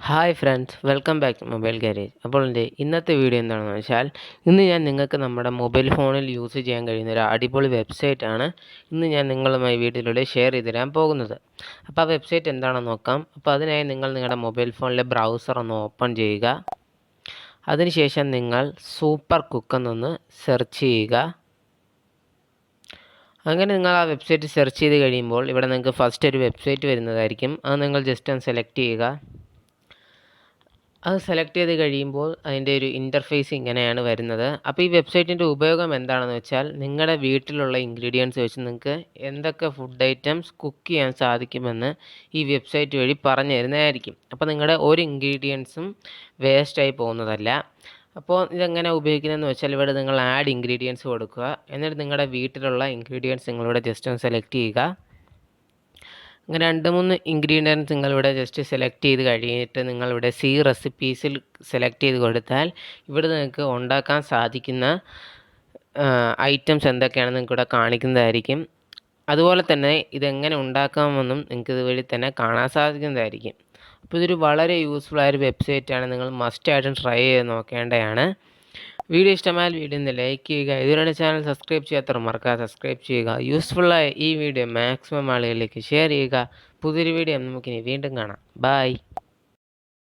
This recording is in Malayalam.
Hi friends, welcome back to mobile garage. അപ്പോൾ എൻ്റെ ഇന്നത്തെ വീഡിയോ എന്താണെന്ന് വെച്ചാൽ, ഇന്ന് ഞാൻ നിങ്ങൾക്ക് നമ്മുടെ മൊബൈൽ ഫോണിൽ യൂസ് ചെയ്യാൻ കഴിയുന്ന ഒരു അടിപൊളി വെബ്സൈറ്റാണ് ഇന്ന് ഞാൻ നിങ്ങളുമായി വീഡിയോയിലൂടെ ഷെയർ ചെയ്ത് തരാൻ പോകുന്നത്. അപ്പോൾ ആ വെബ്സൈറ്റ് എന്താണെന്ന് നോക്കാം. അപ്പോൾ അതിനായി നിങ്ങൾ നിങ്ങളുടെ മൊബൈൽ ഫോണിലെ ബ്രൗസർ ഒന്ന് ഓപ്പൺ ചെയ്യുക. അതിനുശേഷം നിങ്ങൾ സൂപ്പർ കുക്ക് എന്നൊന്ന് സെർച്ച് ചെയ്യുക. അങ്ങനെ നിങ്ങൾ ആ വെബ്സൈറ്റ് സെർച്ച് ചെയ്ത് കഴിയുമ്പോൾ ഇവിടെ നിങ്ങൾക്ക് ഫസ്റ്റ് ഒരു വെബ്സൈറ്റ് വരുന്നതായിരിക്കും. അത് നിങ്ങൾ ജസ്റ്റ് ഒന്ന് സെലക്ട് ചെയ്യുക. അത് സെലക്ട് ചെയ്ത് കഴിയുമ്പോൾ അതിൻ്റെ ഒരു ഇൻ്റർഫേസ് ഇങ്ങനെയാണ് വരുന്നത്. അപ്പോൾ ഈ വെബ്സൈറ്റിൻ്റെ ഉപയോഗം എന്താണെന്ന് വെച്ചാൽ, നിങ്ങളുടെ വീട്ടിലുള്ള ഇൻഗ്രീഡിയൻസ് വെച്ച് നിങ്ങൾക്ക് എന്തൊക്കെ ഫുഡ് ഐറ്റംസ് കുക്ക് ചെയ്യാൻ സാധിക്കുമെന്ന് ഈ വെബ്സൈറ്റ് വഴി പറഞ്ഞു തരുന്നതായിരിക്കും. അപ്പോൾ നിങ്ങളുടെ ഒരു ഇൻഗ്രീഡിയൻസും വേസ്റ്റായി പോകുന്നതല്ല. അപ്പോൾ ഇതെങ്ങനെ ഉപയോഗിക്കുന്നതെന്ന് വെച്ചാൽ, ഇവിടെ നിങ്ങൾ ആഡ് ഇൻഗ്രീഡിയൻസ് കൊടുക്കുക. എന്നിട്ട് നിങ്ങളുടെ വീട്ടിലുള്ള ഇൻഗ്രീഡിയൻസ് നിങ്ങളിവിടെ ജസ്റ്റ് ഒന്ന് സെലക്ട് ചെയ്യുക. അങ്ങനെ 2-3 ഇൻഗ്രീഡിയൻസ് നിങ്ങളിവിടെ ജസ്റ്റ് സെലക്ട് ചെയ്ത് കഴിഞ്ഞിട്ട് നിങ്ങളിവിടെ സി റെസിപ്പീസിൽ സെലക്ട് ചെയ്ത് കൊടുത്താൽ ഇവിടെ നിങ്ങൾക്ക് ഉണ്ടാക്കാൻ സാധിക്കുന്ന ഐറ്റംസ് എന്തൊക്കെയാണെന്ന് നിങ്ങൾക്കിവിടെ കാണിക്കുന്നതായിരിക്കും. അതുപോലെ തന്നെ ഇതെങ്ങനെ ഉണ്ടാക്കാമെന്നും നിങ്ങൾക്ക് ഇതുവഴി തന്നെ കാണാൻ സാധിക്കുന്നതായിരിക്കും. അപ്പോൾ ഇതൊരു വളരെ യൂസ്ഫുൾ ആയൊരു വെബ്സൈറ്റാണ്. നിങ്ങൾ മസ്റ്റായിട്ടും ട്രൈ ചെയ്ത് നോക്കേണ്ടതാണ്. വീഡിയോ ഇഷ്ടമായാൽ വീഡിയോ ഒന്ന് ലൈക്ക് ചെയ്യുക. ഇതുവരെ ചാനൽ സബ്സ്ക്രൈബ് ചെയ്യാത്തവർ മറക്കാതെ സബ്സ്ക്രൈബ് ചെയ്യുക. യൂസ്ഫുള്ളായ ഈ വീഡിയോ മാക്സിമം ആളുകളിലേക്ക് ഷെയർ ചെയ്യുക. പുതിയൊരു വീഡിയോ നമുക്കിനി വീണ്ടും കാണാം. ബൈ.